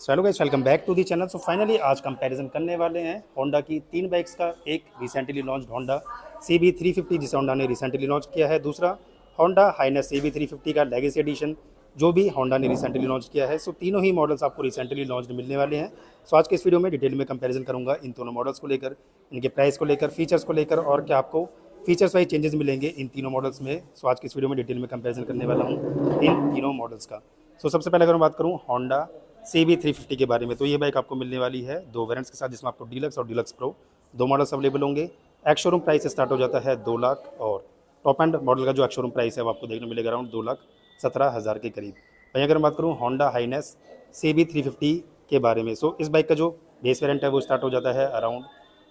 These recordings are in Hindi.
So hello guys, welcome back to the channel. So finally आज कंपैरिजन करने वाले हैं होंडा की तीन बाइक्स का। एक रिसेंटली लॉन्च होंडा CB350 जिसे होंडा ने रिसेंटली लॉन्च किया है। दूसरा होंडा हाइनेस CB350 का लेगेसी एडिशन जो भी होंडा ने रिसेंटली लॉन्च किया है। सो तीनों ही मॉडल्स आपको रिसेंटली लॉन्च मिलने वाले हैं। सो आज के इस वीडियो में डिटेल में कंपैरिजन करूंगा इन दोनों मॉडल्स को लेकर, इनके प्राइस को लेकर, फीचर्स को लेकर और क्या आपको फीचर्स वाइज चेंजेस मिलेंगे इन तीनों मॉडल्स में। सो आज की इस वीडियो में डिटेल में कंपैरिजन करने वाला हूँ इन तीनों मॉडल्स का। सो सबसे पहले अगर मैं बात करूँ होंडा CB350 के बारे में, तो ये बाइक आपको मिलने वाली है दो वेरिएंट्स के साथ, जिसमें आपको डीलक्स और डीलक्स प्रो दो मॉडल्स अवेलेबल होंगे। एक्स शोरूम प्राइस स्टार्ट हो जाता है 2 लाख और टॉप एंड मॉडल का जो एक्स शोरूम प्राइस है वो आपको देखने को मिलेगा अराउंड 2,17,000 के करीब। वहीं अगर मैं बात करूँ होंडा हाइनेस CB350 के बारे में, सो इस बाइक का जो बेस वेरिएंट है वो स्टार्ट हो जाता है अराउंड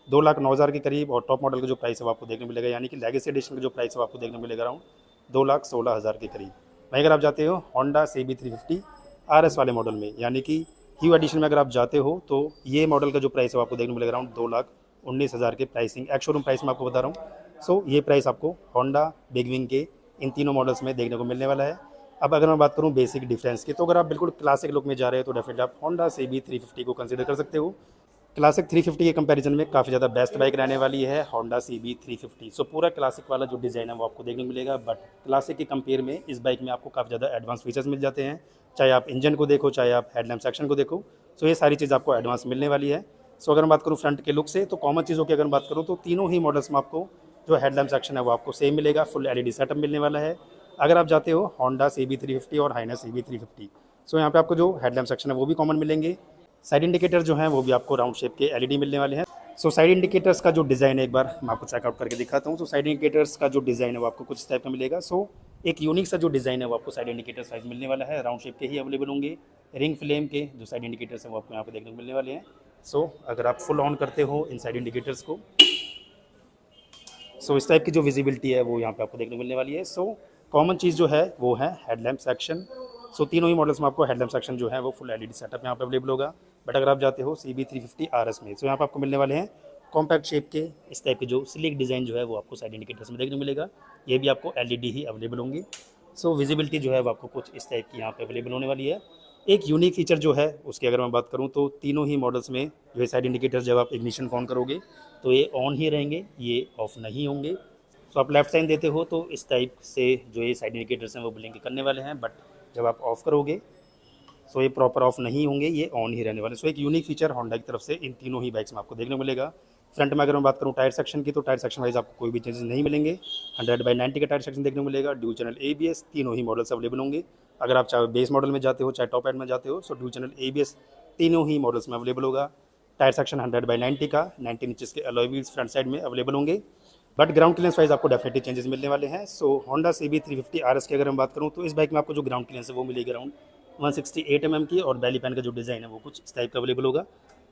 2,09,000 के करीब और टॉप मॉडल का जो प्राइस है वो आपको देखने को मिलेगा, यानी कि लेगेसी एडिशन का जो प्राइस है वो आपको देखने को मिलेगा अराउंड 2,16,000 के करीब। वहीं अगर आप जाते हो होंडा CB350 RS वाले मॉडल में, यानी कि ह्यू एडिशन में अगर आप जाते हो, तो ये मॉडल का जो प्राइस है वो आपको देखने को मिलेगा अराउंड 2,19,000 के प्राइसिंग एक्स शोरूम प्राइस में आपको बता रहा हूँ। सो ये प्राइस आपको होंडा बिग विंग के इन तीनों मॉडल्स में देखने को मिलने वाला है। अब अगर मैं बात करूँ बेसिक डिफरेंस की, तो अगर आप बिल्कुल क्लासिक लुक में जा रहे हो तो डेफिनेटली आप होंडा CB350 को कंसिडर कर सकते हो। क्लासिक 350 के कंपैरिजन में काफ़ी ज़्यादा बेस्ट बाइक रहने वाली है होंडा CB350। सो पूरा क्लासिक वाला जो डिज़ाइन है वो आपको देखने को मिलेगा, बट क्लासिक के कंपेयर में इस बाइक में आपको काफ़ी ज़्यादा एडवांस फीचर्स मिल जाते हैं। चाहे आप इंजन को देखो, चाहे आप हेडलैम्प सेक्शन को देखो, सो ये सारी चीज़ आपको एडवांस मिलने वाली है। सो अगर मैं बात करूँ फ्रंट के लुक से, तो कॉमन चीज़ों की अगर बात करूँ तो तीनों ही मॉडल्स में आपको जो हेडलैम्प सेक्शन है वो आपको सेम मिलेगा, फुल LED सेटअप मिलने वाला है। अगर आप जाते हो होंडा CB350 और हाइनेस CB350, सो यहाँ पे आपको जो हेडलैम्प सेक्शन है वो भी कॉमन मिलेंगे। साइड इंडिकेटर जो हैं वो भी आपको राउंड शेप के LED मिलने वाले हैं। सो साइड इंडिकेटर्स का जो डिज़ाइन है एक बार मैं आपको चेकआउट करके दिखाता हूँ। सो साइड इंडिकेटर्स का जो डिज़ाइन है वो आपको कुछ टाइप का मिलेगा। सो एक यूनिक सा जो डिज़ाइन है वो आपको साइड इंडिकेटर साइज मिलने वाला है, राउंड शेप के ही अवेलेबल होंगे। रिंग फ्लेम के जो साइड इंडिकेटर्स हैं वो आपको यहाँ पे देखने को मिलने वाले हैं। सो अगर आप फुल ऑन करते हो इन साइड इंडिकेटर्स को, सो इस टाइप की जो विजिबिलिटी है वो यहाँ पे आपको देखने को मिलने वाली है। सो कॉमन चीज़ जो है वो है हेडलैम्प सेक्शन। सो तीनों ही मॉडल्स में आपको हेडलैम्प सेक्शन जो है वो फुल LED सेटअप यहाँ पे अवेलेबल होगा। बट अगर आप जाते हो CB350 RS में, सो यहाँ पे आपको मिलने वाले हैं कॉम्पैक्ट शेप के इस टाइप के जो स्लिक डिज़ाइन जो है वो आपको साइड इंडिकेटर्स में देखने को मिलेगा। ये भी आपको LED ही अवेलेबल होंगे। सो विजिबिलिटी जो है वो आपको कुछ इस टाइप की यहाँ पे अवेलेबल होने वाली है। एक यूनिक फीचर जो है उसकी अगर मैं बात करूँ, तो तीनों ही मॉडल्स में जो है साइड इंडिकेटर्स जब आप इग्निशन ऑन करोगे तो ये ऑन ही रहेंगे, ये ऑफ नहीं होंगे। सो आप लेफ्ट साइन देते हो तो इस टाइप से जो ये साइड इंडिकेटर्स हैं वो ब्लिंक करने वाले हैं, बट जब आप ऑफ करोगे सो ये प्रॉपर ऑफ नहीं होंगे, ये ऑन ही रहने वाले। सो एक यूनिक फीचर होंडा की तरफ से इन तीनों ही बाइक्स में आपको देखने को मिलेगा। फ्रंट में अगर मैं बात करूँ टायर सेक्शन की, तो टायर सेक्शन वाइज आपको कोई भी चेंजेस नहीं मिलेंगे। 100/90 का टायर सेक्शन देखने को मिलेगा। ड्यूल चैनल ABS तीनों ही मॉडल्स अवेलेबल होंगे। अगर आप चाहे बेस मॉडल में जाते हो चाहे टॉप एंड में जाते हो, सो ड्यूल चैनल ABS तीनों ही मॉडल्स में अवेलेबल होगा। टायर सेक्शन 100/90 का 19 इंचेस के अलॉय व्हील्स फ्रंट साइड में अवेलेबल होंगे। बट ग्राउंड क्लियरेंस वाइज आपको डेफिनेटली चेंजेस मिलने वाले हैं। सो होंडा CB350 RS की अगर मैं बात करूँ, तो इस बाइक में आपको जो ग्राउंड क्लियरेंस है वो मिलेगी अराउंड 168 mm की, और बैली पैन का जो डिज़ाइन है वो कुछ इस टाइप का अवेलेबल होगा।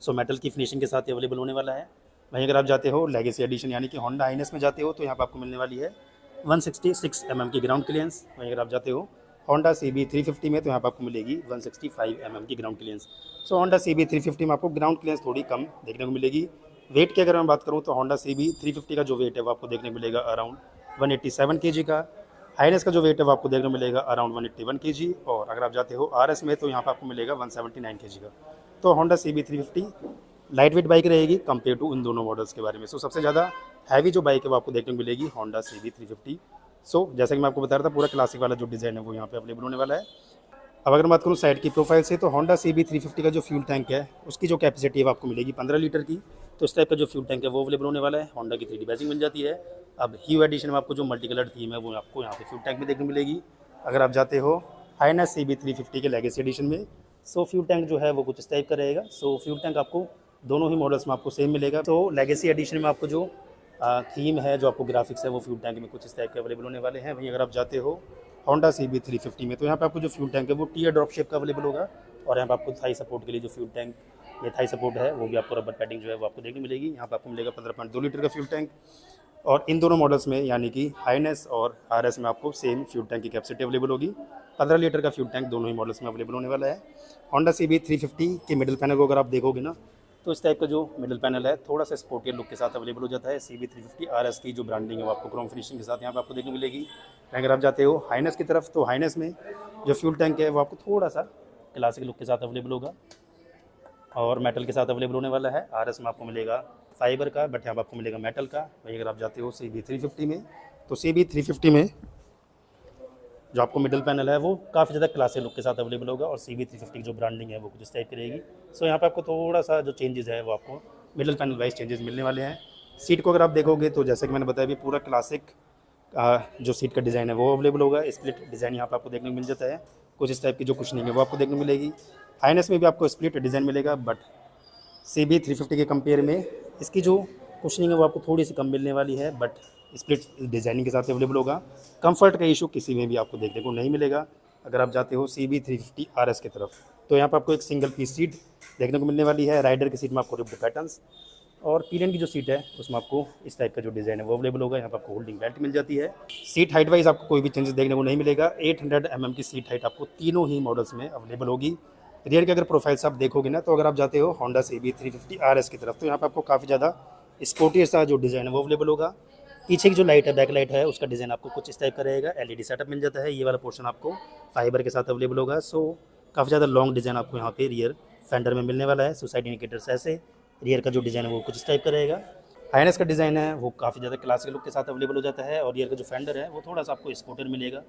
सो मेटल की फिनिशिंग के साथ ही अवेलेबल होने वाला है। वहीं अगर आप जाते हो लेगेसी एडिशन यानी कि होंडा हाइनेस में जाते हो, तो यहाँ पर आपको मिलने वाली है 166 mm की ग्राउंड क्लियरेंस। वहीं अगर आप जाते हो होंडा CB350 में, तो यहाँ पर आपको मिलेगी 165 mm की ग्राउंड क्लियरेंस। सो होंडा CB350 में आपको ग्राउंड क्लियरेंस थोड़ी कम देखने को मिलेगी। वेट की अगर मैं बात करूँ, तो होंडा CB350 का जो वेट है वो आपको देखने को मिलेगा अराउंड 187 kg का। हाइनेस का जो वेट है वो आपको देखने को मिलेगा अराउंड 181 kg, और अगर आप जाते हो RS में, तो यहाँ पर आपको मिलेगा 179 kg का। तो Honda CB350 light weight bike रहेगी कंपेयर टू इन दोनों मॉडल्स के बारे में। सो सबसे ज़्यादा हैवी जो बाइक है वो आपको देखने को मिलेगी होंडा CB350। सो जैसे कि मैं आपको बता रहा था, पूरा क्लासिक वाला जो डिज़ाइन है वो यहाँ पे अवेलेबल होने वाला है। अब अगर मैं बात करूँ साइड की प्रोफाइल से, तो होंडा CB350 का जो फ्यूल टैंक है उसकी जो कैपेसिटी है वो आपको मिलेगी 15 लीटर की। तो इस टाइप का जो फ्यूल टैंक है वो अवेलेबल होने वाला है। होंडा की 3D बैजिंग मिल जाती है। अब ह्यू एडिशन में आपको जो मल्टी कलर थीम है वो आपको यहाँ पे फ्यूल टैंक में देखने को मिलेगी। अगर आप जाते हो हाइनेस CB350 के लेगेसी एडिशन में, सो फ्यूल टैंक जो है वो कुछ इस टाइप का रहेगा। सो फ्यूल टैंक आपको दोनों ही मॉडल्स में आपको सेम मिलेगा। तो लेगेसी एडिशन में आपको जो थीम है, जो आपको ग्राफिक्स है, वो फ्यूल टैंक में कुछ इस टाइप के अवेलेबल होने वाले हैं। वहीं अगर आप जाते हो होंडा CB350 में, तो यहाँ पे आपको जो फ्यूल टैंक है वो टीयर ड्रॉप शेप का अवेलेबल होगा, और यहाँ पे आपको थाई सपोर्ट के लिए जो फ्यूल टैंक ये थाई सपोर्ट है वो भी आपको रबर पैडिंग जो है वो आपको देखने मिलेगी। यहाँ पे आपको मिलेगा 15.2 लीटर का फ्यूल टैंक। और इन दोनों मॉडल्स में यानी कि हाइनेस और RS में आपको सेम फ्यूल टैंक की कैपेसिटी अवेलेबल होगी। 15 लीटर का फ्यूल टैंक दोनों ही मॉडल्स में अवेलेबल होने वाला है। होंडा CB350 के मिडिल पैनल को अगर आप देखोगे ना, तो इस टाइप का जो मिडिल पैनल है थोड़ा सा स्पोर्टियर लुक के साथ अवेलेबल हो जाता है। CB350 RS की जो ब्रांडिंग है वो आपको क्रोम फिनिशिंग के साथ यहाँ पे आपको देखने को मिलेगी। अगर आप जाते हो हाइनेस की तरफ, तो हाइनेस में जो फ्यूल टैंक है वो आपको थोड़ा सा क्लासिक लुक के साथ अवेलेबल होगा। और मेटल के साथ अवेलेबल होने वाला है। RS में आपको मिलेगा फाइबर का, बट यहाँ पर आपको मिलेगा मेटल का। वहीं अगर आप जाते हो CB350 में, तो CB350 में जो आपको मिडल पैनल है वो काफ़ी ज़्यादा क्लासिक लुक के साथ अवेलेबल होगा, और CB350 की जो ब्रांडिंग है वो कुछ इस टाइप की रहेगी। सो यहाँ पे आपको थोड़ा सा जो चेंजेस है वो आपको मिडल पैनल वाइज चेंजेस मिलने वाले हैं। सीट को अगर आप देखोगे तो जैसे कि मैंने बताया भी, पूरा क्लासिक जो सीट का डिज़ाइन है वो अवेलेबल होगा। स्प्लिट डिज़ाइन यहाँ पर आपको देखने को मिल जाता है। कुछ इस टाइप की जो कुशनिंग है वो आपको देखने को मिलेगी। हाईनेस में भी आपको स्प्लिट डिज़ाइन मिलेगा, बट CB350 के कंपेयर में इसकी जो कुशनिंग है वो आपको थोड़ी सी कम मिलने वाली है, बट स्प्लिट डिज़ाइनिंग के साथ अवेलेबल होगा। कंफर्ट का इशू किसी में भी आपको देखने को नहीं मिलेगा। अगर आप जाते हो CB350 RS की तरफ, तो यहाँ पर आपको एक सिंगल पीस सीट देखने को मिलने वाली है। राइडर की सीट में आपको रिप्ड पैटर्न्स, और पिलियन की जो सीट है उसमें आपको इस टाइप का जो डिज़ाइन है वो अवेलेबल होगा। यहाँ पर आपको होल्डिंग बेल्ट मिल जाती है। सीट हाइट वाइज आपको कोई भी चेंजेस देखने को नहीं मिलेगा। 800 mm की सीट हाइट आपको तीनों ही मॉडल्स में अवेलेबल होगी। रियर के अगर प्रोफाइल्स आप देखोगे ना, तो अगर आप जाते हो होंडा CB350 RS की तरफ, तो यहाँ पर आपको काफ़ी ज़्यादा स्पोर्टी सा जो डिज़ाइन है वो अवेलेबल होगा। पीछे की जो लाइट है, बैक लाइट है, उसका डिज़ाइन आपको कुछ इस टाइप का रहेगा। LED सेटअप मिल जाता है। ये वाला पोर्शन आपको फाइबर के साथ अवेलेबल होगा। सो काफ़ी ज़्यादा लॉन्ग डिज़ाइन आपको यहाँ पे रियर फेंडर में मिलने वाला है। साइड इंडिकेटर्स ऐसे, रियर का जो डिज़ाइन है वो कुछ इस टाइप का रहेगा। हाईनेस का डिज़ाइन है वो काफ़ी ज़्यादा क्लासिक लुक के साथ अवेलेबल हो जाता है, और रियर का जो फेंडर है वो थोड़ा सा आपको स्पोर्टर मिलेगा।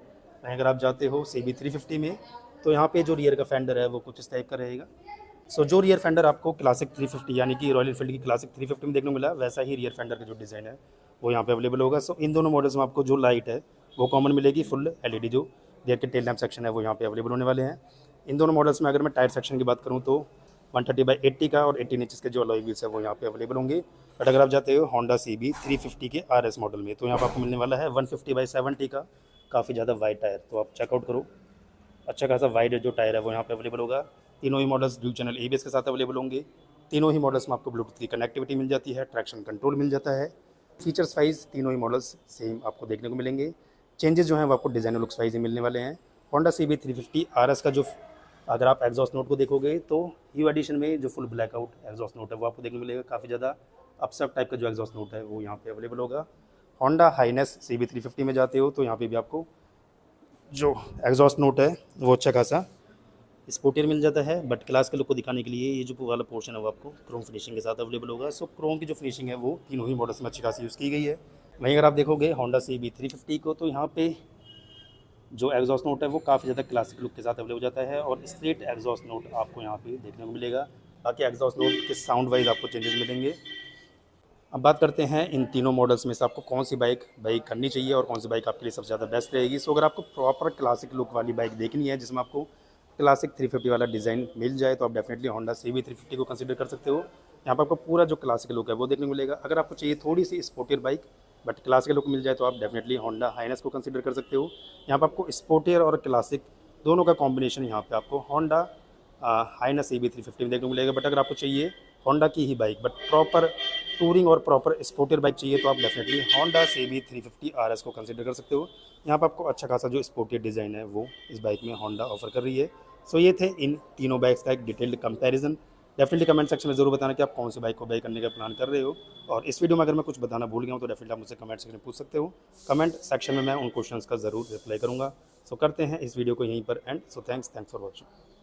वहीं अगर आप जाते हो CB350 में, तो यहाँ पे जो रियर का फेंडर है वो कुछ इस टाइप का रहेगा। सो जो रियर फेंडर आपको क्लासिक 350 यानी कि रॉयल एनफील्ड की क्लासिक 350 में देखने को मिला, वैसा ही रियर फेंडर का जो डिज़ाइन है वो यहाँ पे अवेलेबल होगा। सो इन दोनों मॉडल्स में आपको जो लाइट है वो कॉमन मिलेगी। फुल LED जो रियर के टेल लैम्प सेक्शन है वो यहाँ पे अवेलेबल होने वाले हैं। इन दोनों मॉडल्स में अगर मैं टायर सेक्शन की बात करूँ, तो 130/80 का और 18 इंचेस के जो अलॉय व्हील्स है वो यहाँ पे अवेलेबल होंगे। बट अगर आप जाते हो होंडा CB350 के RS मॉडल में, तो यहाँ पर आपको मिलने वाला है 150/70 का काफ़ी ज़्यादा वाइड टायर। तो आप चेकआउट करो, अच्छा खासा वाइड जो टायर है वो यहाँ पे अवेलेबल होगा। तीनों ही मॉडल्स ड्यूल चैनल ABS के साथ अवेलेबल होंगे। तीनों ही मॉडल्स में आपको ब्लूटूथ की कनेक्टिविटी मिल जाती है, ट्रैक्शन कंट्रोल मिल जाता है। फीचर्स वाइज तीनों ही मॉडल्स सेम आपको देखने को मिलेंगे। चेंजेस जो हैं वो आपको डिज़ाइन और लुक्स वाइज ही मिलने वाले हैं। होंडा CB350 RS का जो अगर आप एग्जॉस्ट नोट को देखोगे, तो यू एडिशन में जो फुल ब्लैकआउट एग्जॉस्ट नोट है वो आपको देखने को मिलेगा। काफ़ी ज़्यादा अपसप टाइप का जो एग्जॉस्ट नोट है वो यहाँ पे अवेलेबल होगा। होंडा हाईनेस CB350 में जाते हो, तो यहाँ पे भी आपको जो एग्जॉस्ट नोट है वो अच्छा खासा स्पोर्टियर मिल जाता है, बट क्लास के लुक को दिखाने के लिए ये जो वाला पोर्शन है वो आपको क्रोम फिनिशिंग के साथ अवेलेबल होगा। सो क्रोम की जो फिनिशिंग है वो तीनों ही मॉडल्स में अच्छी खासी यूज़ की गई है। वहीं अगर आप देखोगे होंडा CB350 को, तो यहाँ पे जो एग्जॉस्ट नोट है वो काफ़ी ज़्यादा क्लासिक लुक के साथ अवेलेबल हो जाता है, और स्ट्रेट एग्जॉस्ट नोट आपको यहाँ पे देखने को मिलेगा। बाकी एग्जॉस्ट नोट के साउंड वाइज आपको चेंजेस मिलेंगे। अब बात करते हैं इन तीनों मॉडल्स में से आपको कौन सी बाइक करनी चाहिए और कौन सी बाइक आपके लिए सबसे ज़्यादा बेस्ट रहेगी। सो अगर आपको प्रॉपर क्लासिक लुक वाली बाइक देखनी है, जिसमें आपको क्लासिक 350 वाला डिज़ाइन मिल जाए, तो आप डेफिनेटली होंडा CB350 को कंसीडर कर सकते हो। यहाँ पर आपको पूरा जो क्लासिक लुक है वो देखने को मिलेगा। अगर आपको चाहिए थोड़ी सी sportier bike but classic look मिल जाए, तो आप डेफिनेटली होंडा हाईनेस को कंसीडर कर सकते हो। यहाँ पर आपको स्पोर्टियर और क्लासिक दोनों का कॉम्बिनेशन यहाँ पे आपको होंडा हाईनेस CB350 में देखने को मिलेगा। बट अगर आपको चाहिए होंडा की ही बाइक बट प्रॉपर टूरिंग और प्रॉपर स्पोर्टियर बाइक चाहिए, तो आप डेफिनेटली होंडा CB350 RS को कंसीडर कर सकते हो। यहाँ पर आपको अच्छा खासा जो स्पोर्टियर डिज़ाइन है वो इस बाइक में होंडा ऑफर कर रही है। सो ये थे इन तीनों बाइक्स का एक detailed comparison. Definitely comment section में ज़रूर बताना कि आप कौन सी बाइक को बाई करने का प्लान कर रहे हो, और इस वीडियो में अगर मैं कुछ बताना भूल गया हूँ तो डेफिनेटली आप मुझसे कमेंट सेक्शन में पूछ सकते हो। कमेंट सेक्शन में मैं उन क्वेश्चंस का ज़रूर रिप्लाई करूँगा। सो करते हैं इस वीडियो को यहीं पर and. So thanks for watching.